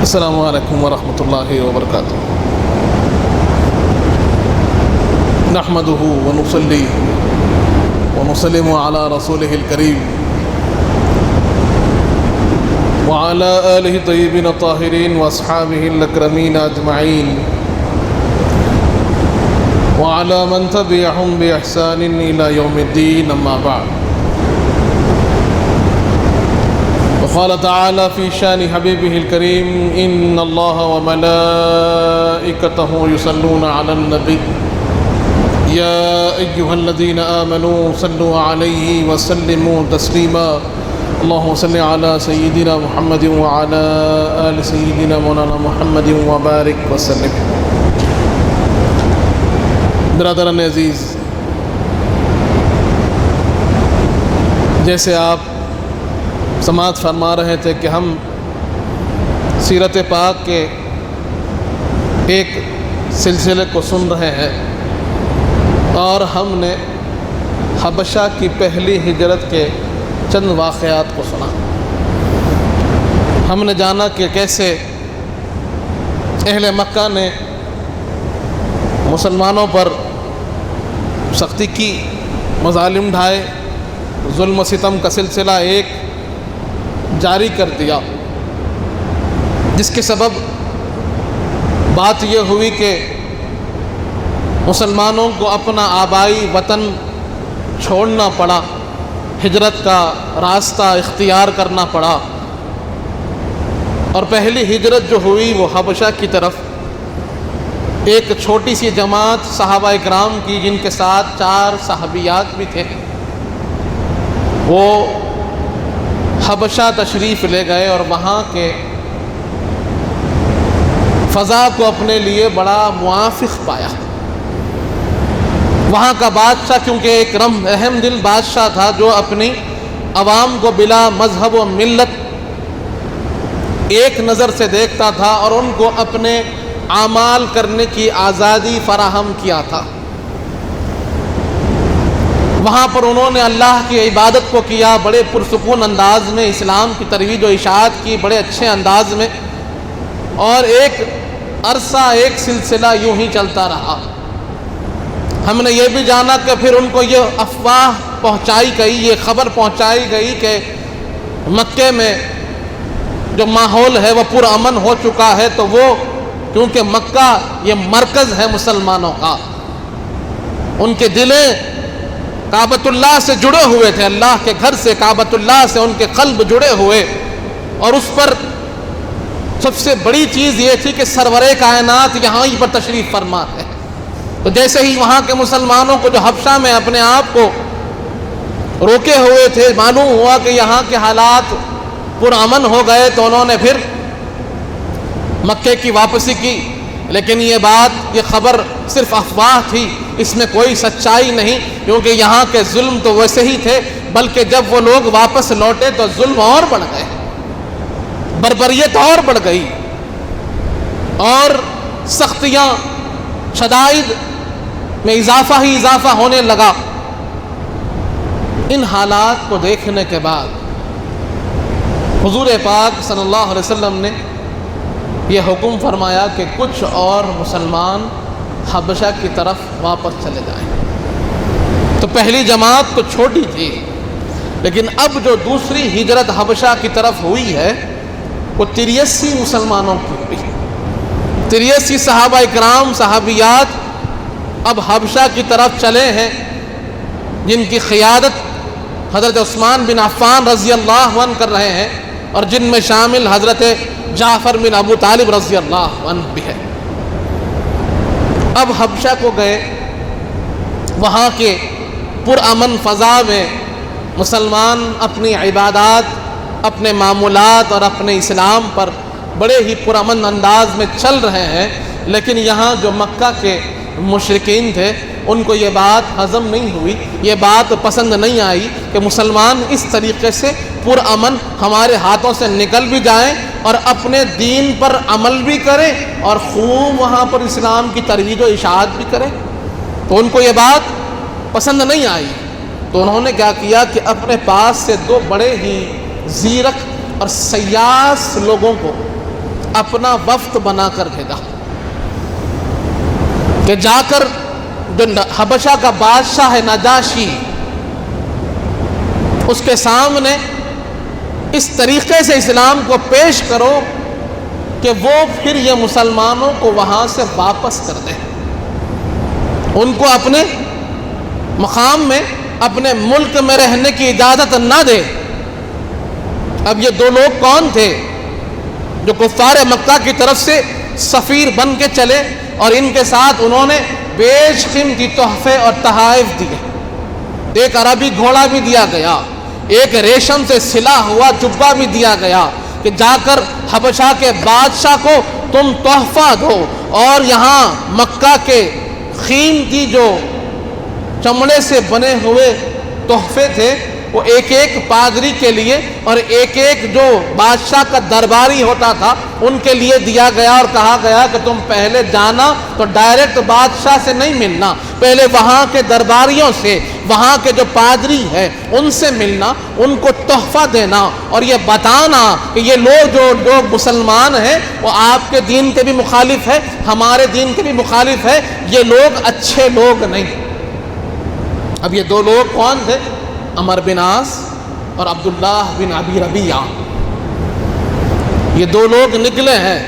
السلام علیکم ورحمۃ اللہ وبرکاتہ۔ نحمده ونصلي ونسلم على رسوله الكريم وعلى آله الطيبين الطاهرين وأصحابه الأكرمين أجمعين وعلى من تبعهم بإحسان إلى يوم الدين، أما بعد، وقال تعالى في شان حبيبه الكريم: إن الله وملائكته يصلون على النبي يا أيها الذين آمنوا صلوا عليه وسلموا تسليما اللهم صل على سيدنا محمد وعلى آل سيدنا مولانا محمد وبارك وسلم۔ برادران عزیز، جیسے آپ سماعت فرما رہے تھے کہ ہم سیرت پاک کے ایک سلسلے کو سن رہے ہیں، اور ہم نے حبشہ کی پہلی ہجرت کے چند واقعات کو سنا۔ ہم نے جانا کہ کیسے اہل مکہ نے مسلمانوں پر سختی کی، مظالم ڈھائے، ظلم و ستم کا سلسلہ ایک جاری کر دیا، جس کے سبب بات یہ ہوئی کہ مسلمانوں کو اپنا آبائی وطن چھوڑنا پڑا، ہجرت کا راستہ اختیار کرنا پڑا، اور پہلی ہجرت جو ہوئی وہ حبشہ کی طرف ایک چھوٹی سی جماعت صحابہ اکرام کی، جن کے ساتھ 4 صحابیات بھی تھے، وہ حبشہ تشریف لے گئے اور وہاں کے فضا کو اپنے لیے بڑا موافق پایا۔ وہاں کا بادشاہ کیونکہ ایک رحم دل بادشاہ تھا، جو اپنی عوام کو بلا مذہب و ملت ایک نظر سے دیکھتا تھا اور ان کو اپنے اعمال کرنے کی آزادی فراہم کیا تھا۔ وہاں پر انہوں نے اللہ کی عبادت کو کیا، بڑے پرسکون انداز میں اسلام کی ترویج و اشاعت کی، بڑے اچھے انداز میں، اور ایک عرصہ ایک سلسلہ یوں ہی چلتا رہا۔ ہم نے یہ بھی جانا کہ پھر ان کو یہ افواہ پہنچائی گئی، یہ خبر پہنچائی گئی کہ مکے میں جو ماحول ہے وہ پرامن ہو چکا ہے، تو وہ کیونکہ مکہ یہ مرکز ہے مسلمانوں کا، ان کے دلیں کعبۃ اللہ سے جڑے ہوئے تھے، اللہ کے گھر سے، کعبۃ اللہ سے ان کے قلب جڑے ہوئے، اور اس پر سب سے بڑی چیز یہ تھی کہ سرور کائنات یہاں ہی پر تشریف فرما ہے۔ تو جیسے ہی وہاں کے مسلمانوں کو جو حبشہ میں اپنے آپ کو روکے ہوئے تھے، معلوم ہوا کہ یہاں کے حالات پرامن ہو گئے، تو انہوں نے پھر مکے کی واپسی کی۔ لیکن یہ بات، یہ خبر صرف افواہ تھی، اس میں کوئی سچائی نہیں، کیونکہ یہاں کے ظلم تو ویسے ہی تھے، بلکہ جب وہ لوگ واپس لوٹے تو ظلم اور بڑھ گئے، بربریت اور بڑھ گئی، اور سختیاں، شدائد میں اضافہ ہی اضافہ ہونے لگا۔ ان حالات کو دیکھنے کے بعد حضور پاک صلی اللہ علیہ وسلم نے یہ حکم فرمایا کہ کچھ اور مسلمان حبشہ کی طرف واپس چلے جائیں۔ تو پہلی جماعت تو چھوٹی تھی، لیکن اب جو دوسری ہجرت حبشہ کی طرف ہوئی ہے وہ 83 مسلمانوں کی ہوئی۔ 83 صحابہ اکرام، صحابیات اب حبشہ کی طرف چلے ہیں، جن کی قیادت حضرت عثمان بن عفان رضی اللہ عنہ کر رہے ہیں، اور جن میں شامل حضرت جعفر بن ابو طالب رضی اللہ عنہ بھی ہے۔ اب حبشہ کو گئے، وہاں کے پرامن فضا میں مسلمان اپنی عبادات، اپنے معمولات اور اپنے اسلام پر بڑے ہی پرامن انداز میں چل رہے ہیں، لیکن یہاں جو مکہ کے مشرکین تھے ان کو یہ بات ہضم نہیں ہوئی، یہ بات پسند نہیں آئی کہ مسلمان اس طریقے سے پرامن ہمارے ہاتھوں سے نکل بھی جائیں اور اپنے دین پر عمل بھی کریں اور خوب وہاں پر اسلام کی ترویج و اشاعت بھی کریں۔ تو ان کو یہ بات پسند نہیں آئی، تو انہوں نے کیا کیا کہ اپنے پاس سے 2 بڑے ہی زیرک اور سیاس لوگوں کو اپنا وفد بنا کر بھیجا کہ جا کر جو حبشہ کا بادشاہ ہے نجاشی، اس کے سامنے اس طریقے سے اسلام کو پیش کرو کہ وہ پھر یہ مسلمانوں کو وہاں سے واپس کر دے، ان کو اپنے مقام میں، اپنے ملک میں رہنے کی اجازت نہ دے۔ اب یہ دو لوگ کون تھے جو کفار مکہ کی طرف سے سفیر بن کے چلے اور ان کے ساتھ انہوں نے بیش قیمتی تحفے اور تحائف دیے؟ ایک عربی گھوڑا بھی دیا گیا، ایک ریشم سے سلا ہوا جبہ بھی دیا گیا کہ جا کر حبشہ کے بادشاہ کو تم تحفہ دو، اور یہاں مکہ کے قیمتی جو چمڑے سے بنے ہوئے تحفے تھے وہ ایک ایک پادری کے لیے اور ایک ایک جو بادشاہ کا درباری ہوتا تھا ان کے لیے دیا گیا، اور کہا گیا کہ تم پہلے جانا تو ڈائریکٹ بادشاہ سے نہیں ملنا، پہلے وہاں کے درباریوں سے، وہاں کے جو پادری ہے ان سے ملنا، ان کو تحفہ دینا اور یہ بتانا کہ یہ لوگ جو مسلمان ہیں وہ آپ کے دین کے بھی مخالف ہے، ہمارے دین کے بھی مخالف ہے، یہ لوگ اچھے لوگ نہیں۔ اب یہ دو لوگ کون تھے؟ عمر بن عاص اور عبداللہ بن ابی ربیعہ، یہ دو لوگ نکلے ہیں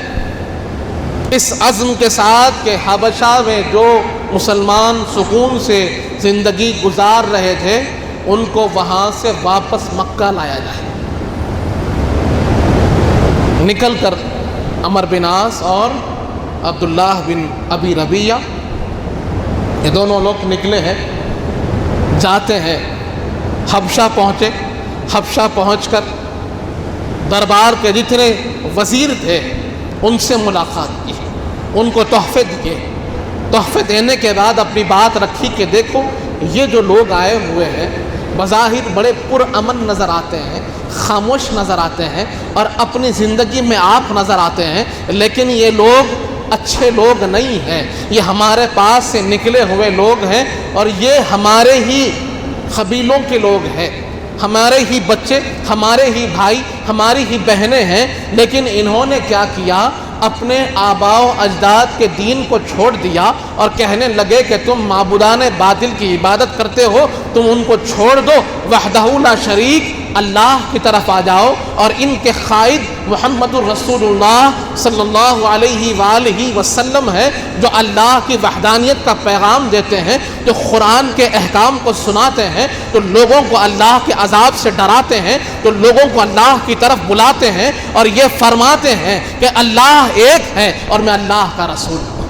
اس عزم کے ساتھ کہ حبشہ میں جو مسلمان سکون سے زندگی گزار رہے تھے ان کو وہاں سے واپس مکہ لایا جائے۔ نکل کر عمر بن عاص اور عبداللہ بن ابی ربیعہ یہ دونوں لوگ نکلے ہیں، جاتے ہیں، حبشہ پہنچے، حبشہ پہنچ کر دربار کے جتنے وزیر تھے ان سے ملاقات کی، ان کو تحفے دیے۔ تحفے دینے کے بعد اپنی بات رکھی کہ دیکھو یہ جو لوگ آئے ہوئے ہیں بظاہر بڑے پرامن نظر آتے ہیں، خاموش نظر آتے ہیں اور اپنی زندگی میں آپ نظر آتے ہیں، لیکن یہ لوگ اچھے لوگ نہیں ہیں، یہ ہمارے پاس سے نکلے ہوئے لوگ ہیں اور یہ ہمارے ہی قبیلوں کے لوگ ہیں، ہمارے ہی بچے، ہمارے ہی بھائی، ہماری ہی بہنیں ہیں، لیکن انہوں نے کیا کیا؟ اپنے آباء و اجداد کے دین کو چھوڑ دیا اور کہنے لگے کہ تم معبودان باطل کی عبادت کرتے ہو، تم ان کو چھوڑ دو، وحدہ لا شریک اللہ کی طرف آ جاؤ۔ اور ان کے قائد محمد الرسول اللہ صلی اللہ علیہ وآلہ وسلم ہے جو اللہ کی وحدانیت کا پیغام دیتے ہیں، جو قرآن کے احکام کو سناتے ہیں، جو لوگوں کو اللہ کے عذاب سے ڈراتے ہیں، جو لوگوں کو اللہ کی طرف بلاتے ہیں اور یہ فرماتے ہیں کہ اللہ ایک ہے اور میں اللہ کا رسول ہوں۔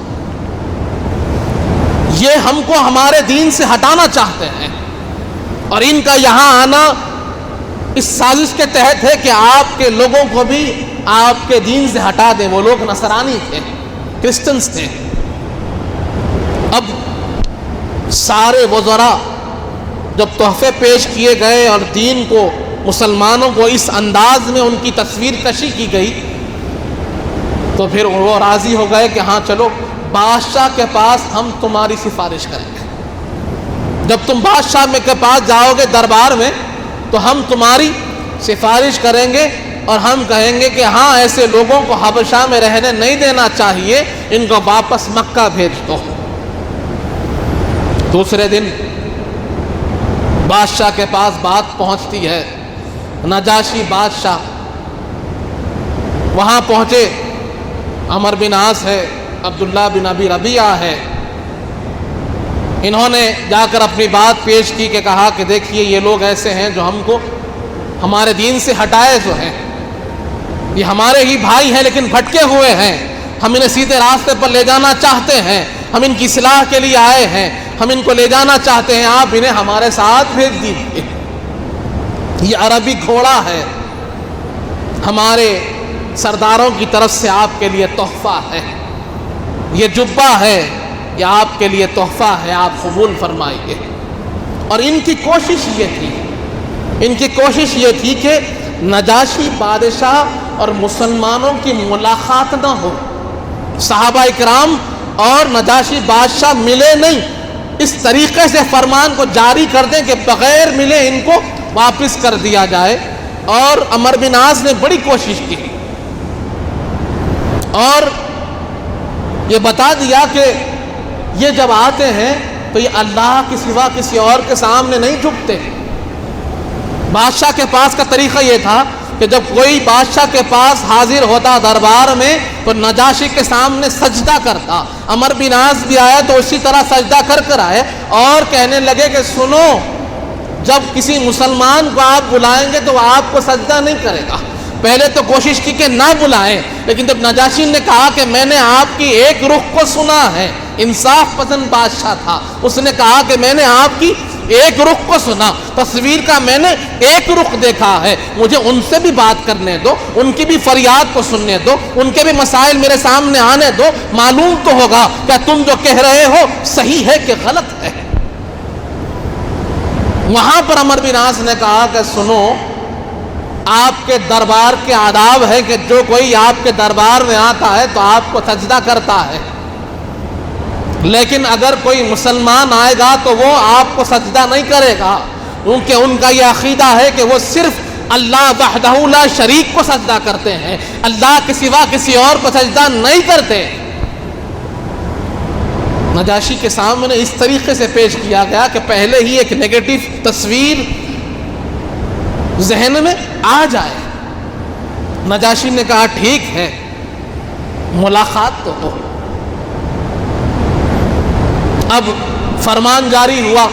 یہ ہم کو ہمارے دین سے ہٹانا چاہتے ہیں اور ان کا یہاں آنا اس سازش کے تحت ہے کہ آپ کے لوگوں کو بھی آپ کے دین سے ہٹا دیں۔ وہ لوگ نصرانی تھے، کرسچنز تھے۔ اب سارے وزراء جب تحفے پیش کیے گئے اور دین کو، مسلمانوں کو اس انداز میں ان کی تصویر کشی کی گئی تو پھر وہ راضی ہو گئے کہ ہاں چلو بادشاہ کے پاس ہم تمہاری سفارش کریں گے۔ جب تم بادشاہ کے پاس جاؤ گے دربار میں تو ہم تمہاری سفارش کریں گے اور ہم کہیں گے کہ ہاں ایسے لوگوں کو حبشہ میں رہنے نہیں دینا چاہیے، ان کو واپس مکہ بھیج دو۔ دوسرے دن بادشاہ کے پاس بات پہنچتی ہے، نجاشی بادشاہ وہاں پہنچے، عمر بن عاص ہے، عبداللہ بن ابی ربیعہ ہے، انہوں نے جا کر اپنی بات پیش کی کہ کہا کہ دیکھیے یہ لوگ ایسے ہیں جو ہم کو ہمارے دین سے ہٹائے جو ہیں، یہ ہمارے ہی بھائی ہیں لیکن بھٹکے ہوئے ہیں، ہم انہیں سیدھے راستے پر لے جانا چاہتے ہیں، ہم ان کی اصلاح کے لیے آئے ہیں، ہم ان کو لے جانا چاہتے ہیں، آپ انہیں ہمارے ساتھ بھیج دیجیے۔ یہ عربی گھوڑا ہے، ہمارے سرداروں کی طرف سے آپ کے لیے تحفہ ہے، یہ جبہ ہے، یہ آپ کے لیے تحفہ ہے، آپ قبول فرمائیے۔ اور ان کی کوشش یہ تھی کہ نجاشی بادشاہ اور مسلمانوں کی ملاقات نہ ہو، صحابہ اکرام اور نجاشی بادشاہ ملے نہیں، اس طریقے سے فرمان کو جاری کر دیں کہ بغیر ملے ان کو واپس کر دیا جائے۔ اور عمر بن عاص نے بڑی کوشش کی، اور یہ بتا دیا کہ یہ جب آتے ہیں تو یہ اللہ کے سوا کسی اور کے سامنے نہیں جھکتے۔ بادشاہ کے پاس کا طریقہ یہ تھا کہ جب کوئی بادشاہ کے پاس حاضر ہوتا دربار میں تو نجاشی کے سامنے سجدہ کرتا۔ عمر بن عاص بھی آیا تو اسی طرح سجدہ کر آئے اور کہنے لگے کہ سنو، جب کسی مسلمان کو آپ بلائیں گے تو وہ آپ کو سجدہ نہیں کرے گا۔ پہلے تو کوشش کی کہ نہ بلائیں، لیکن جب نجاشی نے کہا کہ میں نے آپ کی ایک رخ کو سنا ہے، انصاف پسند بادشاہ تھا، اس نے کہا کہ میں نے آپ کی ایک رخ کو سنا، تصویر کا میں نے ایک رخ دیکھا ہے، مجھے ان سے بھی بات کرنے دو، ان کی بھی فریاد کو سننے دو، ان کے بھی مسائل میرے سامنے آنے دو، معلوم تو ہوگا کہ تم جو کہہ رہے ہو صحیح ہے کہ غلط ہے۔ وہاں پر عمر بن عاص نے کہا کہ سنو، آپ کے دربار کے آداب ہے کہ جو کوئی آپ کے دربار میں آتا ہے تو آپ کو سجدہ کرتا ہے، لیکن اگر کوئی مسلمان آئے گا تو وہ آپ کو سجدہ نہیں کرے گا، کیونکہ ان کا یہ عقیدہ ہے کہ وہ صرف اللہ وحدہ لا شریک کو سجدہ کرتے ہیں، اللہ کے سوا کسی اور کو سجدہ نہیں کرتے۔ نجاشی کے سامنے اس طریقے سے پیش کیا گیا کہ پہلے ہی ایک نیگیٹو تصویر ذہن میں آ جائے۔ نجاشی نے کہا ٹھیک ہے، ملاقات تو ہو۔ اب فرمان جاری ہوا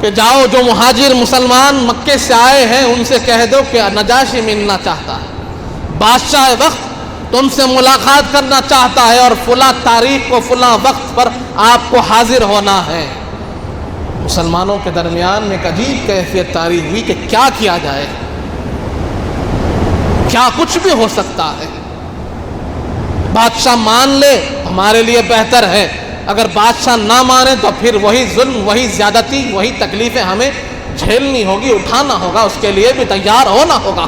کہ جاؤ، جو مہاجر مسلمان مکے سے آئے ہیں ان سے کہہ دو کہ نجاشی ملنا چاہتا ہے، بادشاہ وقت تم سے ملاقات کرنا چاہتا ہے اور فلاں تاریخ کو فلاں وقت پر آپ کو حاضر ہونا ہے۔ مسلمانوں کے درمیان میں ایک عجیب کیفیت طاری ہوئی کہ کیا کیا جائے، کیا کچھ بھی ہو سکتا ہے۔ بادشاہ مان لے ہمارے لیے بہتر ہے، اگر بادشاہ نہ مانے تو پھر وہی ظلم، وہی زیادتی، وہی تکلیفیں ہمیں جھیلنی ہوگی، اٹھانا ہوگا، اس کے لیے بھی تیار ہونا ہوگا۔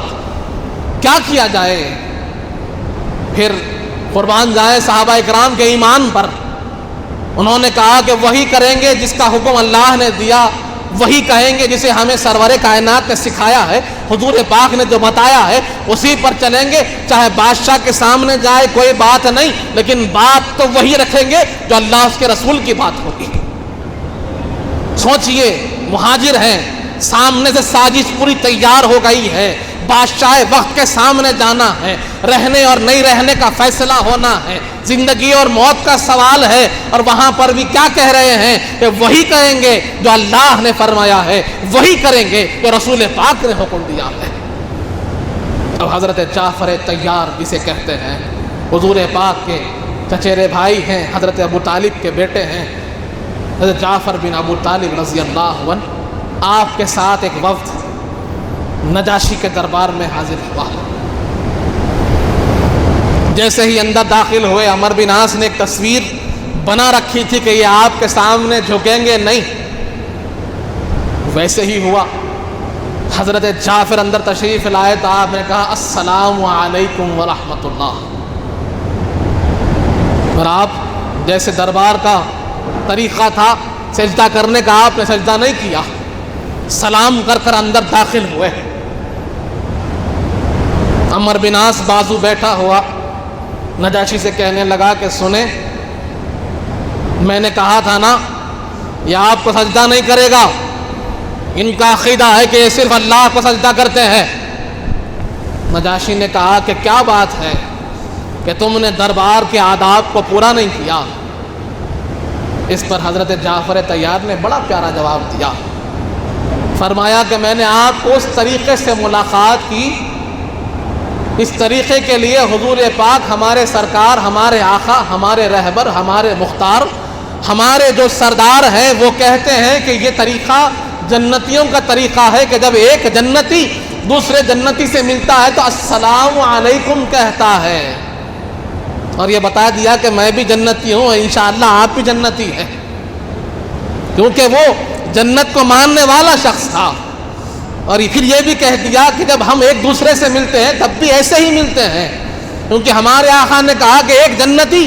کیا کیا جائے؟ پھر قربان جائیں صحابہ اکرام کے ایمان پر، انہوں نے کہا کہ وہی کریں گے جس کا حکم اللہ نے دیا، وہی کہیں گے جسے ہمیں سرور کائنات نے سکھایا ہے، حضور پاک نے جو بتایا ہے اسی پر چلیں گے، چاہے بادشاہ کے سامنے جائے کوئی بات نہیں، لیکن بات تو وہی رکھیں گے جو اللہ اس کے رسول کی بات ہوگی۔ سوچئے، مہاجر ہیں، سامنے سے سازش پوری تیار ہو گئی ہے، بادشاہ وقت کے سامنے جانا ہے، رہنے اور نہیں رہنے کا فیصلہ ہونا ہے، زندگی اور موت کا سوال ہے، اور وہاں پر بھی کیا کہہ رہے ہیں کہ وہی کہیں گے جو اللہ نے فرمایا ہے، وہی کریں گے جو رسول پاک نے حکم دیا ہے۔ اب حضرت جعفر طیار جسے کہتے ہیں، حضور پاک کے چچیرے بھائی ہیں، حضرت ابو طالب کے بیٹے ہیں، حضرت جعفر بن ابو طالب رضی اللہ عنہ، آپ کے ساتھ ایک وفد نجاشی کے دربار میں حاضر ہوا۔ جیسے ہی اندر داخل ہوئے، عمر بن عاص نے ایک تصویر بنا رکھی تھی کہ یہ آپ کے سامنے جھکیں گے نہیں، ویسے ہی ہوا۔ حضرت جعفر اندر تشریف لائے تو آپ نے کہا السلام علیکم ورحمۃ اللہ، اور آپ جیسے دربار کا طریقہ تھا سجدہ کرنے کا، آپ نے سجدہ نہیں کیا، سلام کر اندر داخل ہوئے۔ عمر بن عاص بازو بیٹھا ہوا نجاشی سے کہنے لگا کہ سنیں، میں نے کہا تھا نا یہ آپ کو سجدہ نہیں کرے گا، ان کا عقیدہ ہے کہ یہ صرف اللہ کو سجدہ کرتے ہیں۔ نجاشی نے کہا کہ کیا بات ہے کہ تم نے دربار کے آداب کو پورا نہیں کیا؟ اس پر حضرت جعفر طیار نے بڑا پیارا جواب دیا، فرمایا کہ میں نے آپ کو اس طریقے سے ملاقات کی، اس طریقے کے لیے حضور پاک ہمارے سرکار، ہمارے آقا، ہمارے رہبر، ہمارے مختار، ہمارے جو سردار ہیں وہ کہتے ہیں کہ یہ طریقہ جنتیوں کا طریقہ ہے کہ جب ایک جنتی دوسرے جنتی سے ملتا ہے تو السلام علیکم کہتا ہے، اور یہ بتا دیا کہ میں بھی جنتی ہوں، انشاءاللہ آپ بھی جنتی ہیں، کیونکہ وہ جنت کو ماننے والا شخص تھا۔ اور پھر یہ بھی کہہ دیا کہ جب ہم ایک دوسرے سے ملتے ہیں تب بھی ایسے ہی ملتے ہیں، کیونکہ ہمارے آقا نے کہا کہ ایک جنتی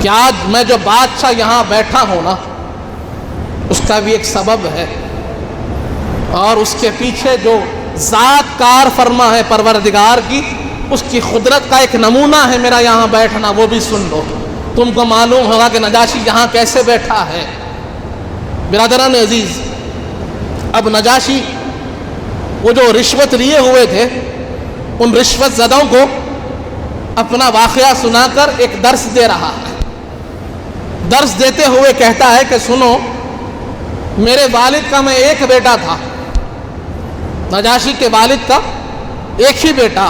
کہ آج میں جو بادشاہ یہاں بیٹھا ہوں نا، اس کا بھی ایک سبب ہے، اور اس کے پیچھے جو ذات کار فرما ہے پروردگار کی، اس کی قدرت کا ایک نمونہ ہے میرا یہاں بیٹھنا، وہ بھی سن لو۔ تم کو معلوم ہوگا کہ نجاشی یہاں کیسے بیٹھا ہے۔ برادران عزیز، اب نجاشی وہ جو رشوت لیے ہوئے تھے، ان رشوت زدوں کو اپنا واقعہ سنا کر ایک درس دے رہا ہے۔ درس دیتے ہوئے کہتا ہے کہ سنو، میرے والد کا میں ایک بیٹا تھا، نجاشی کے والد کا ایک ہی بیٹا،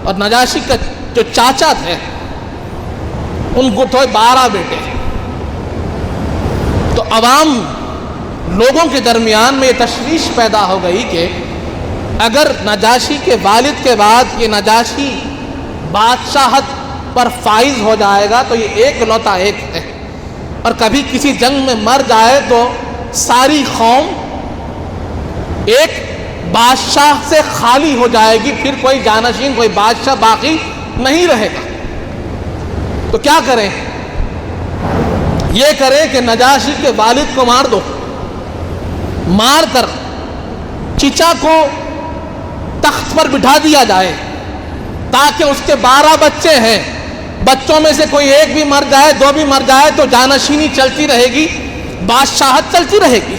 اور نجاشی کا جو چاچا تھے ان کو تھے 12 بیٹے۔ تو عوام لوگوں کے درمیان میں یہ تشویش پیدا ہو گئی کہ اگر نجاشی کے والد کے بعد یہ نجاشی بادشاہت پر فائز ہو جائے گا تو یہ ایک لوتا ایک ہے، اور کبھی کسی جنگ میں مر جائے تو ساری قوم ایک بادشاہ سے خالی ہو جائے گی، پھر کوئی جانشین، کوئی بادشاہ باقی نہیں رہے گا۔ تو کیا کریں؟ یہ کریں کہ نجاشی کے والد کو مار دو، مار کر چچا کو تخت پر بٹھا دیا جائے، تاکہ اس کے 12 بچے ہیں، بچوں میں سے کوئی ایک بھی مر جائے، 2 بھی مر جائے تو جانشینی چلتی رہے گی، بادشاہت چلتی رہے گی۔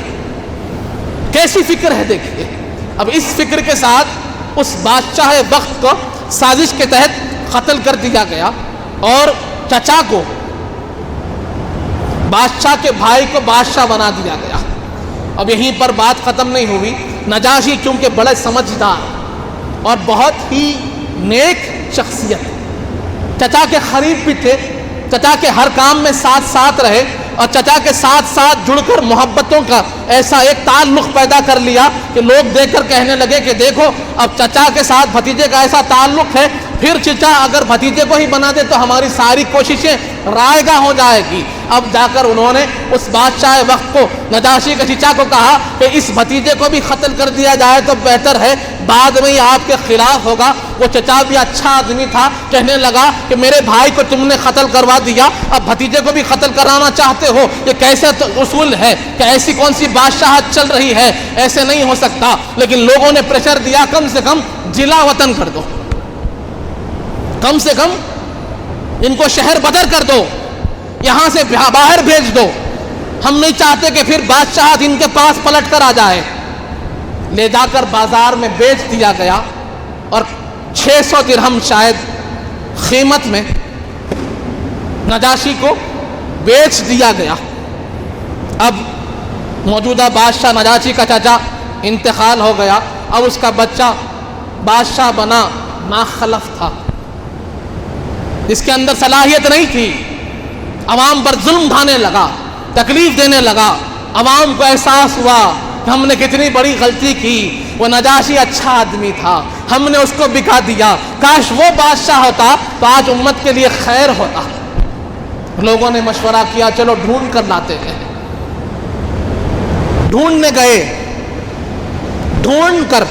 کیسی فکر ہے دیکھیے۔ اب اس فکر کے ساتھ اس بادشاہ وقت کو سازش کے تحت قتل کر دیا گیا، اور چچا کو، بادشاہ کے بھائی کو بادشاہ بنا دیا گیا۔ اب یہیں پر بات ختم نہیں ہوئی۔ نجاشی چونکہ بڑے سمجھدار اور بہت ہی نیک شخصیت، چچا کے قریب بھی تھے، چچا کے ہر کام میں ساتھ رہے، اور چچا کے ساتھ جڑ کر محبتوں کا ایسا ایک تعلق پیدا کر لیا کہ لوگ دیکھ کر کہنے لگے کہ دیکھو اب چچا کے ساتھ بھتیجے کا ایسا تعلق ہے، پھر چچا اگر بھتیجے کو ہی بنا دے تو ہماری ساری کوششیں رائے گاہ ہو جائے گی۔ اب جا کر انہوں نے اس بادشاہ وقت کو، نجاشی کے چچا کو کہا کہ اس بھتیجے کو بھی قتل کر دیا جائے تو بہتر ہے، بعد میں یہ آپ کے خلاف ہوگا۔ وہ چچا بھی اچھا آدمی تھا، کہنے لگا کہ میرے بھائی کو تم نے قتل کروا دیا، اب بھتیجے کو بھی قتل کرانا چاہتے ہو، یہ کیسے اصول ہے کہ ایسی کون سی بادشاہت چل رہی ہے، ایسے نہیں ہو سکتا۔ لیکن لوگوں نے پریشر دیا، کم سے کم جلا وطن کر دو، کم سے کم ان کو شہر بدر کر دو، یہاں سے باہر بھیج دو، ہم نہیں چاہتے کہ پھر بادشاہت ان کے پاس پلٹ کر آ جائے۔ لے جا کر بازار میں بیچ دیا گیا، اور 600 درہم شاید قیمت میں نجاشی کو بیچ دیا گیا۔ اب موجودہ بادشاہ نجاشی کا چچا انتقال ہو گیا، اب اس کا بچہ بادشاہ بنا، ناخلف تھا، اس کے اندر صلاحیت نہیں تھی، عوام پر ظلم ڈھانے لگا، تکلیف دینے لگا، عوام کو احساس ہوا کہ ہم نے کتنی بڑی غلطی کی، وہ نجاشی اچھا آدمی تھا، ہم نے اس کو بکا دیا، کاش وہ بادشاہ ہوتا تو آج امت کے لیے خیر ہوتا۔ لوگوں نے مشورہ کیا، چلو ڈھونڈ کر لاتے ہیں۔ ڈھونڈنے گئے، ڈھونڈ کر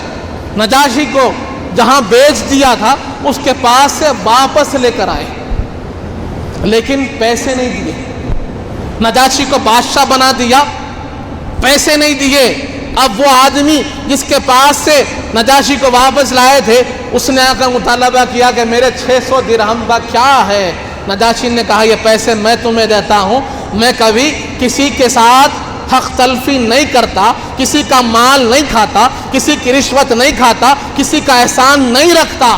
نجاشی کو جہاں بیچ دیا تھا اس کے پاس سے واپس لے کر آئے، لیکن پیسے نہیں دیے۔ نجاشی کو بادشاہ بنا دیا، پیسے نہیں دیے۔ اب وہ آدمی جس کے پاس سے نجاشی کو واپس لائے تھے، اس نے آ کر مطالبہ کیا کہ میرے 600 درہم کا کیا ہے؟ نجاشی نے کہا یہ پیسے میں تمہیں دیتا ہوں، میں کبھی کسی کے ساتھ حق تلفی نہیں کرتا، کسی کا مال نہیں کھاتا، کسی کی رشوت نہیں کھاتا، کسی کا احسان نہیں رکھتا۔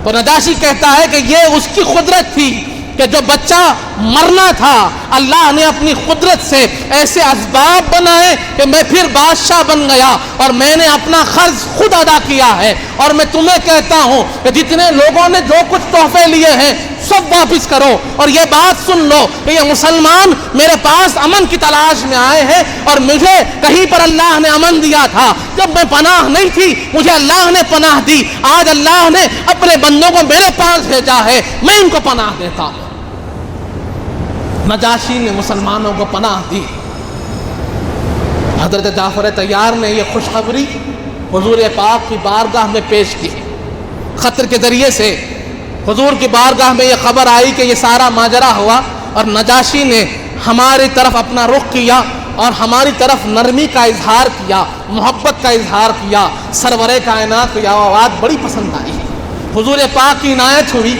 تو نجاشی کہتا ہے کہ یہ اس کی قدرت تھی کہ جو بچہ مرنا تھا، اللہ نے اپنی قدرت سے ایسے اسباب بنائے کہ میں پھر بادشاہ بن گیا، اور میں نے اپنا قرض خود ادا کیا ہے۔ اور میں تمہیں کہتا ہوں کہ جتنے لوگوں نے جو کچھ تحفے لیے ہیں سب واپس کرو، اور یہ بات سن لو کہ یہ مسلمان میرے پاس امن کی تلاش میں آئے ہیں، اور مجھے کہیں پر اللہ نے امن دیا تھا، جب میں پناہ نہیں تھی مجھے اللہ نے پناہ دی، آج اللہ نے اپنے بندوں کو میرے پاس بھیجا ہے، میں ان کو پناہ دیتا ہوں۔ نجاشی نے مسلمانوں کو پناہ دی۔ حضرت جعفر طیار نے یہ خوشخبری حضور پاک کی بارگاہ میں پیش کی، خط کے ذریعے سے حضور کی بارگاہ میں یہ خبر آئی کہ یہ سارا ماجرا ہوا اور نجاشی نے ہماری طرف اپنا رخ کیا اور ہماری طرف نرمی کا اظہار کیا، محبت کا اظہار کیا۔ سرور کائنات کو یہ بات بڑی پسند آئی، حضور پاک کی عنایت ہوئی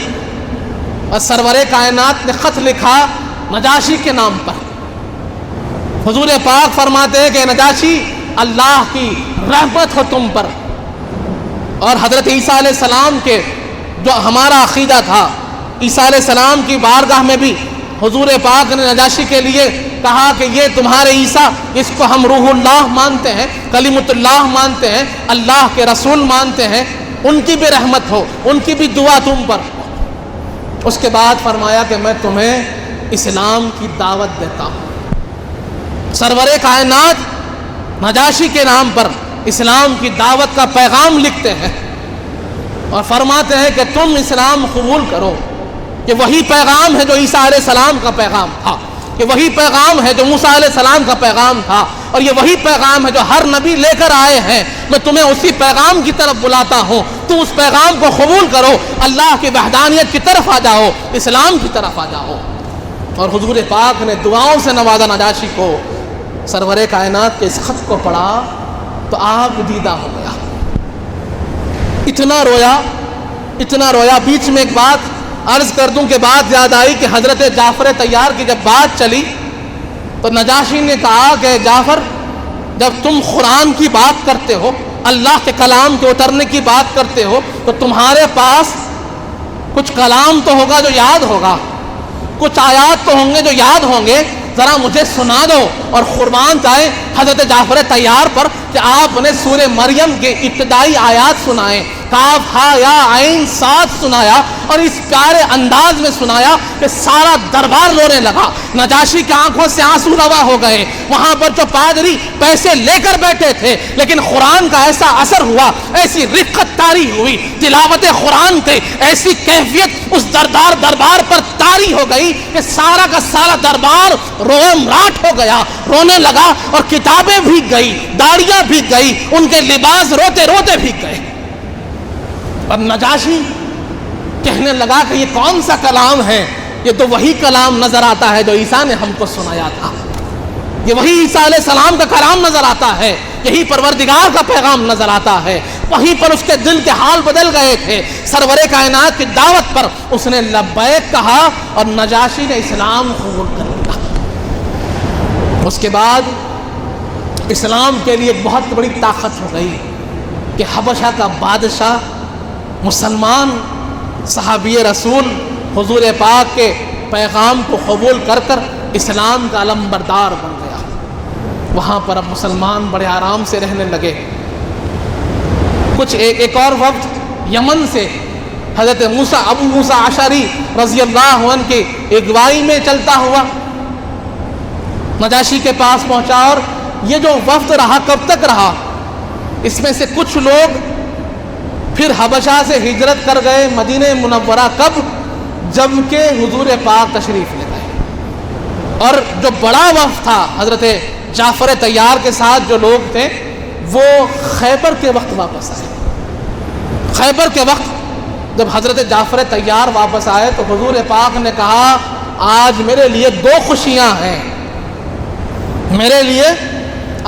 اور سرور کائنات نے خط لکھا نجاشی کے نام پر۔ حضور پاک فرماتے ہیں کہ نجاشی اللہ کی رحمت ہو تم پر، اور حضرت عیسیٰ علیہ السلام کے جو ہمارا عقیدہ تھا، عیسیٰ علیہ السلام کی بارگاہ میں بھی حضور پاک نے نجاشی کے لیے کہا کہ یہ تمہارے عیسیٰ، اس کو ہم روح اللہ مانتے ہیں، کلیمۃ اللہ مانتے ہیں، اللہ کے رسول مانتے ہیں، ان کی بھی رحمت ہو، ان کی بھی دعا تم پر۔ اس کے بعد فرمایا کہ میں تمہیں اسلام کی دعوت دیتا ہوں۔ سرور کائنات نجاشی کے نام پر اسلام کی دعوت کا پیغام لکھتے ہیں اور فرماتے ہیں کہ تم اسلام قبول کرو۔ یہ وہی پیغام ہے جو عیسیٰ علیہ السلام کا پیغام تھا، یہ وہی پیغام ہے جو موسیٰ علیہ السلام کا پیغام تھا، اور یہ وہی پیغام ہے جو ہر نبی لے کر آئے ہیں۔ میں تمہیں اسی پیغام کی طرف بلاتا ہوں، تم اس پیغام کو قبول کرو، اللہ کی وحدانیت کی طرف آ جاؤ، اسلام کی طرف آ جاؤ۔ اور حضور پاک نے دعاؤں سے نوازا نجاشی کو۔ سرور کائنات کے اس خط کو پڑھا تو آپ دیدہ ہو گیا، اتنا رویا۔ بیچ میں ایک بات عرض کر دوں کہ بات یاد آئی کہ حضرت جعفر طیار کی جب بات چلی تو نجاشی نے کہا کہ جعفر، جب تم قرآن کی بات کرتے ہو، اللہ کے کلام کے اترنے کی بات کرتے ہو، تو تمہارے پاس کچھ کلام تو ہوگا جو یاد ہوگا، کچھ آیات تو ہوں گے جو یاد ہوں گے، ذرا مجھے سنا دو۔ اور قربان جائے حضرت جعفر طیار پر کہ آپ نے سورہ مریم کے ابتدائی آیات سنائے، کاف ہا یا عین صاد سنایا، اور اس پیارے انداز میں سنایا کہ سارا دربار رونے لگا۔ نجاشی کی آنکھوں سے آنسو روا ہو گئے۔ وہاں پر جو پادری پیسے لے کر بیٹھے تھے، لیکن قرآن کا ایسا اثر ہوا، ایسی رقت طاری ہوئی تلاوت قرآن کے، ایسی کیفیت اس دربار پر طاری ہو گئی کہ سارا کا سارا دربار روم راٹ ہو گیا، رونے لگا، اور کتابیں بھیگ گئی، داڑیاں بھیگ گئی، ان کے لباس روتے روتے بھیگ گئے۔ اور نجاشی کہنے لگا کہ یہ کون سا کلام ہے؟ یہ تو وہی کلام نظر آتا ہے جو عیسیٰ نے ہم کو سنایا تھا، یہ وہی عیسیٰ علیہ السلام کا کلام نظر آتا ہے، یہی پروردگار کا پیغام نظر آتا ہے۔ وہیں پر اس کے دل کے حال بدل گئے تھے۔ سرور کائنات کی دعوت پر اس نے لبیک کہا اور نجاشی نے اسلام قبول کر لیا۔ اس کے بعد اسلام کے لیے ایک بہت بڑی طاقت ہو گئی کہ حبشہ کا بادشاہ مسلمان صحابی رسول حضور پاک کے پیغام کو قبول کر کر اسلام کا علمبردار بن گیا۔ وہاں پر اب مسلمان بڑے آرام سے رہنے لگے۔ کچھ ایک اور وقت یمن سے حضرت ابو موسیٰ اشعری رضی اللہ عنہ کی اگوائی میں چلتا ہوا نجاشی کے پاس پہنچا، اور یہ جو وفد رہا کب تک رہا؟ اس میں سے کچھ لوگ پھر حبشہ سے ہجرت کر گئے مدینہ منورہ، کب؟ جبکہ حضور پاک تشریف لے گئے۔ اور جو بڑا وفد تھا حضرت جعفر طیار کے ساتھ جو لوگ تھے، وہ خیبر کے وقت واپس آئے۔ خیبر کے وقت جب حضرت جعفر طیار واپس آئے تو حضور پاک نے کہا آج میرے لیے دو خوشیاں ہیں، میرے لیے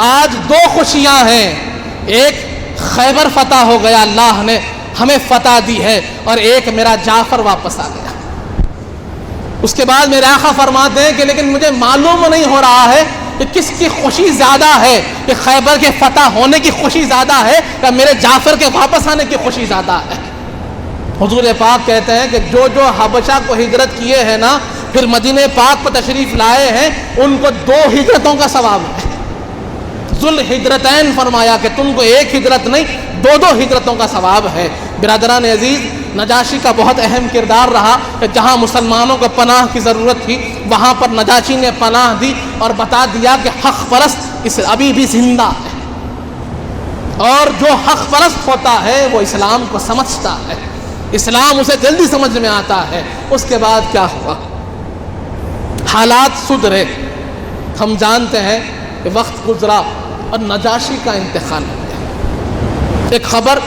آج دو خوشیاں ہیں، ایک خیبر فتح ہو گیا، اللہ نے ہمیں فتح دی ہے، اور ایک میرا جعفر واپس آ گیا۔ اس کے بعد میرے آقا فرماتے ہیں کہ لیکن مجھے معلوم نہیں ہو رہا ہے کہ کس کی خوشی زیادہ ہے، کہ خیبر کے فتح ہونے کی خوشی زیادہ ہے یا میرے جعفر کے واپس آنے کی خوشی زیادہ ہے۔ حضور پاک کہتے ہیں کہ جو حبشہ کو ہجرت کیے ہیں نا، پھر مدینہ پاک پر تشریف لائے ہیں، ان کو دو ہجرتوں کا ثواب ہے۔ ذل ہجرتین فرمایا کہ تم کو ایک ہجرت نہیں، دو ہجرتوں کا ثواب ہے۔ برادران عزیز، نجاشی کا بہت اہم کردار رہا کہ جہاں مسلمانوں کو پناہ کی ضرورت تھی وہاں پر نجاشی نے پناہ دی اور بتا دیا کہ حق پرست ابھی بھی زندہ ہے، اور جو حق پرست ہوتا ہے وہ اسلام کو سمجھتا ہے، اسلام اسے جلدی سمجھ میں آتا ہے۔ اس کے بعد کیا ہوا؟ حالات سدھرے، ہم جانتے ہیں کہ وقت گزرا اور نجاشی کا انتقال ہو گیا۔ ایک خبر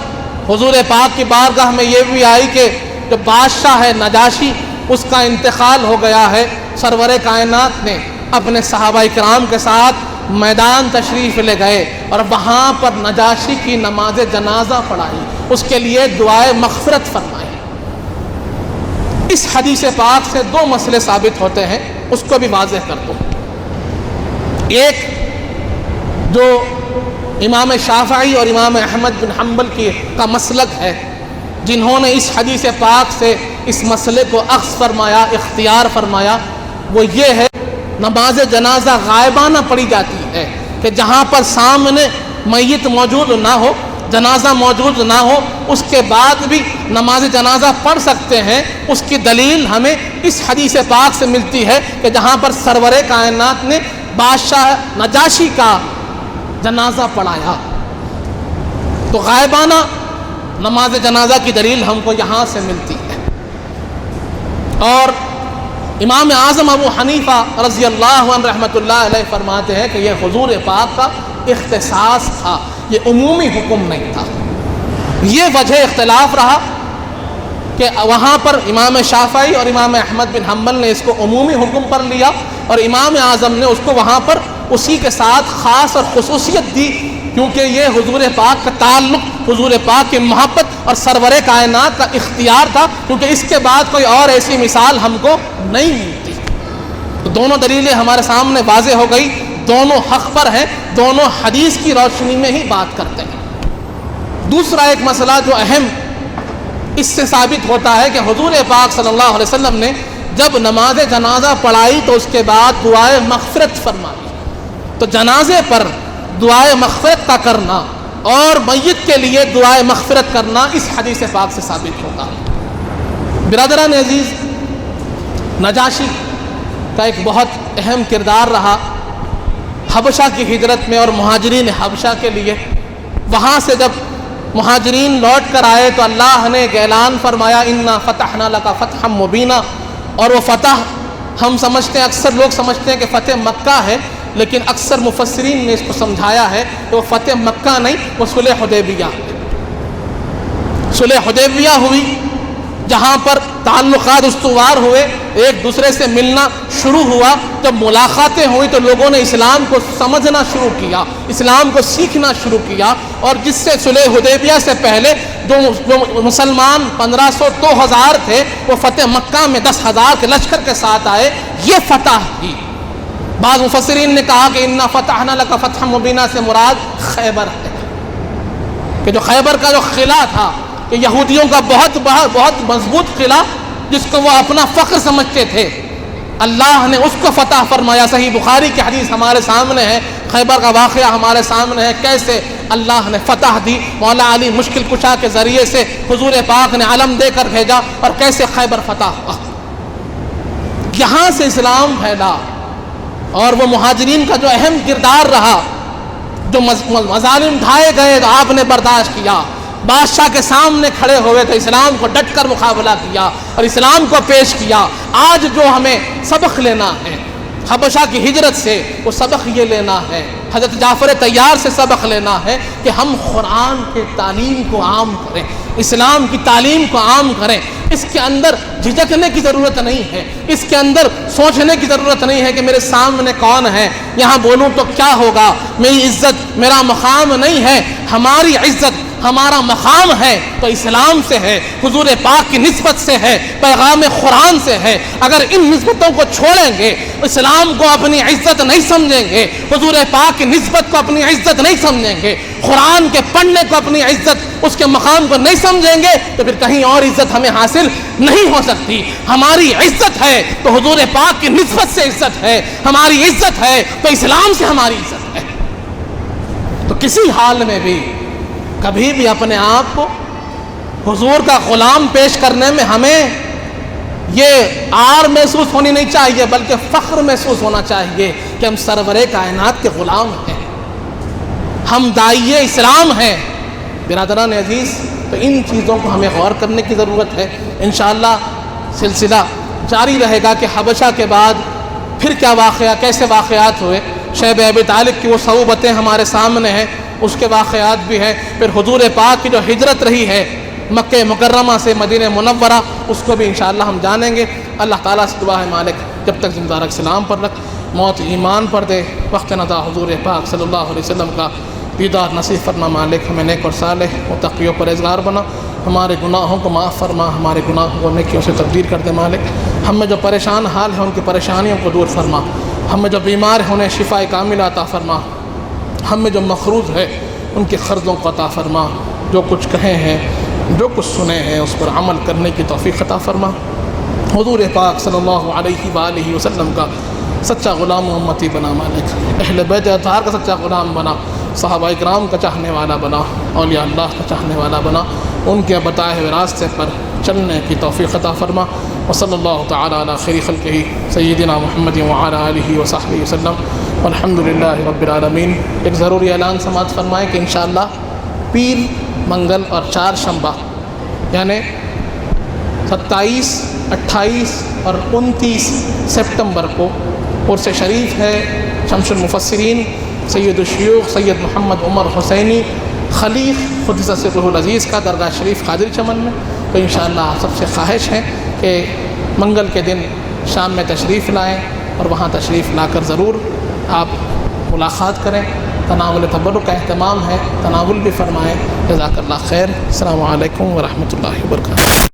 حضور پاک کی بارگاہ میں یہ بھی آئی کہ جو بادشاہ ہے نجاشی، اس کا انتقال ہو گیا ہے، سرور کائنات نے اپنے صحابہ کرام کے ساتھ میدان تشریف لے گئے اور وہاں پر نجاشی کی نماز جنازہ پڑھائی، اس کے لیے دعائے مغفرت فرمائی۔ اس حدیث پاک سے دو مسئلے ثابت ہوتے ہیں، اس کو بھی واضح کر دوں۔ ایک جو امام شافعی اور امام احمد بن حنبل کا مسلک ہے، جنہوں نے اس حدیث پاک سے اس مسئلے کو اخذ فرمایا، اختیار فرمایا، وہ یہ ہے نماز جنازہ غائبانہ پڑھی جاتی ہے کہ جہاں پر سامنے میت موجود نہ ہو، جنازہ موجود نہ ہو، اس کے بعد بھی نماز جنازہ پڑھ سکتے ہیں۔ اس کی دلیل ہمیں اس حدیث پاک سے ملتی ہے کہ جہاں پر سرور کائنات نے بادشاہ نجاشی کا جنازہ پڑھایا، تو غائبانہ نماز جنازہ کی دلیل ہم کو یہاں سے ملتی ہے۔ اور امام اعظم ابو حنیفہ رضی اللہ عنہ رحمۃ اللہ علیہ فرماتے ہیں کہ یہ حضور پاک کا اختصاص تھا، یہ عمومی حکم نہیں تھا۔ یہ وجہ اختلاف رہا کہ وہاں پر امام شافعی اور امام احمد بن حنبل نے اس کو عمومی حکم پر لیا اور امام اعظم نے اس کو وہاں پر اسی کے ساتھ خاص اور خصوصیت دی، کیونکہ یہ حضور پاک کا تعلق، حضور پاک کی محبت اور سرور کائنات کا اختیار تھا، کیونکہ اس کے بعد کوئی اور ایسی مثال ہم کو نہیں ملتی۔ تو دونوں دلیلیں ہمارے سامنے واضح ہو گئی، دونوں حق پر ہیں، دونوں حدیث کی روشنی میں ہی بات کرتے ہیں۔ دوسرا ایک مسئلہ جو اہم اس سے ثابت ہوتا ہے کہ حضور پاک صلی اللہ علیہ وسلم نے جب نماز جنازہ پڑھائی تو اس کے بعد دعائے مغفرت فرمائی، تو جنازے پر دعائے مغفرت کا کرنا اور میت کے لیے دعائے مغفرت کرنا اس حدیث پاک سے ثابت ہوتا ہے۔ برادران عزیز، نجاشی کا ایک بہت اہم کردار رہا حبشہ کی ہجرت میں اور مہاجرین حبشہ کے لیے۔ وہاں سے جب مہاجرین لوٹ کر آئے تو اللہ نے ایک اعلان فرمایا، انا فتحنا لک فتحا مبینا، اور وہ فتح ہم سمجھتے ہیں، اکثر لوگ سمجھتے ہیں کہ فتح مکہ ہے، لیکن اکثر مفسرین نے اس کو سمجھایا ہے کہ وہ فتح مکہ نہیں، وہ صلح حدیبیہ ہے۔ صلح حدیبیہ ہوئی جہاں پر تعلقات استوار ہوئے، ایک دوسرے سے ملنا شروع ہوا۔ جب ملاقاتیں ہوئی تو لوگوں نے اسلام کو سمجھنا شروع کیا، اسلام کو سیکھنا شروع کیا، اور جس سے صلح حدیبیہ سے پہلے جو مسلمان 1500 2000 تھے، وہ فتح مکہ میں 10,000 کے لشکر کے ساتھ آئے۔ یہ فتح تھی۔ بعض مفسرین نے کہا کہ انا فتحنا لک فتحا مبینا سے مراد خیبر ہے، کہ جو خیبر کا جو قلعہ تھا، کہ یہودیوں کا بہت مضبوط قلعہ جس کو وہ اپنا فخر سمجھتے تھے، اللہ نے اس کو فتح فرمایا۔ صحیح بخاری کی حدیث ہمارے سامنے ہے، خیبر کا واقعہ ہمارے سامنے ہے، کیسے اللہ نے فتح دی، مولا علی مشکل کشا کے ذریعے سے حضور پاک نے علم دے کر بھیجا، اور کیسے خیبر فتح ہوا۔ یہاں سے اسلام پھیلا، اور وہ مہاجرین کا جو اہم کردار رہا، جو مظالم ڈھائے گئے تو آپ نے برداشت کیا، بادشاہ کے سامنے کھڑے ہوئے تو اسلام کو ڈٹ کر مقابلہ کیا اور اسلام کو پیش کیا۔ آج جو ہمیں سبق لینا ہے حبشہ کی ہجرت سے، وہ سبق یہ لینا ہے، حضرت جعفر طیار سے سبق لینا ہے کہ ہم قرآن کے تعلیم کو عام کریں، اسلام کی تعلیم کو عام کریں۔ اس کے اندر جھجکنے کی ضرورت نہیں ہے، اس کے اندر سوچنے کی ضرورت نہیں ہے کہ میرے سامنے کون ہے، یہاں بولوں تو کیا ہوگا، میری عزت میرا مقام نہیں ہے۔ ہماری عزت ہمارا مقام ہے تو اسلام سے ہے، حضور پاک کی نسبت سے ہے، پیغام قرآن سے ہے۔ اگر ان نسبتوں کو چھوڑیں گے، اسلام کو اپنی عزت نہیں سمجھیں گے، حضور پاک کی نسبت کو اپنی عزت نہیں سمجھیں گے، قرآن کے پڑھنے کو اپنی عزت، اس کے مقام کو نہیں سمجھیں گے، تو پھر کہیں اور عزت ہمیں حاصل نہیں ہو سکتی۔ ہماری عزت ہے تو حضور پاک کی نسبت سے عزت ہے، ہماری عزت ہے تو اسلام سے ہماری عزت ہے۔ تو کسی حال میں بھی کبھی بھی اپنے آپ کو حضور کا غلام پیش کرنے میں ہمیں یہ عار محسوس ہونی نہیں چاہیے، بلکہ فخر محسوس ہونا چاہیے کہ ہم سرور کائنات کے غلام ہیں، ہم داعی اسلام ہیں۔ برادران عزیز، تو ان چیزوں کو ہمیں غور کرنے کی ضرورت ہے۔ انشاءاللہ سلسلہ جاری رہے گا کہ حبشہ کے بعد پھر کیا واقعہ، کیسے واقعات ہوئے۔ شیب ابی طالب کی وہ صعوبتیں ہمارے سامنے ہیں، اس کے واقعات بھی ہیں۔ پھر حضور پاک کی جو ہجرت رہی ہے مکہ مکرمہ سے مدینہ منورہ، اس کو بھی انشاءاللہ ہم جانیں گے۔ اللہ تعالیٰ سے دعا ہے مالک جب تک زندہ رکھ، سلام پر رکھ، موت ایمان پر دے، وقت ندا حضور پاک صلی اللہ علیہ وسلم کا دیدار نصیب فرما مالک، ہمیں نیک اور صالح متقی و پرہیزگار بنا، ہمارے گناہوں کو معاف فرما، ہمارے گناہوں کو نیکیوں سے تبدیل کر دے مالک، ہم میں جو پریشان حال ہیں ان کی پریشانیوں کو دور فرما، ہم میں جو بیمار ہیں انہیں شفاء کاملہ عطا فرما، ہم میں جو مقروض ہے ان کے قرضوں کو عطا فرما، جو کچھ کہے ہیں جو کچھ سنے ہیں اس پر عمل کرنے کی توفیق عطا فرما، حضور پاک صلی اللہ علیہ وآلہ وسلم کا سچا غلام و امتی بنا مالک، اہل بیت اطہار کا سچا غلام بنا، صحابہ اکرام کا چاہنے والا بنا، اولیاء اللہ کا چاہنے والا بنا، ان کے بتائے ہوئے راستے پر چلنے کی توفیق عطا فرما، وصلی اللہ تعالی علی خیر خلقہ سیدنا محمد وعلی آلہ وصحبہ وسلم، والحمد للہ رب العالمین۔ ایک ضروری اعلان سماعت فرمائیں کہ انشاءاللہ پیر، منگل اور چار شنبہ یعنی 27، 28 اور 29 سپٹمبر کو عرس شریف ہے شمس المفسرین سید الشیوخ سید محمد عمر حسینی خلیف قدس سرہ العزیز کا درگاہ شریف قادری چمن میں۔ تو انشاءاللہ آپ سب سے خواہش ہے کہ منگل کے دن شام میں تشریف لائیں اور وہاں تشریف لا کر ضرور آپ ملاقات کریں، تناول تبرک کا اہتمام ہے، تناول بھی فرمائیں۔ جزاک اللہ خیر، السلام علیکم ورحمۃ اللہ وبرکاتہ۔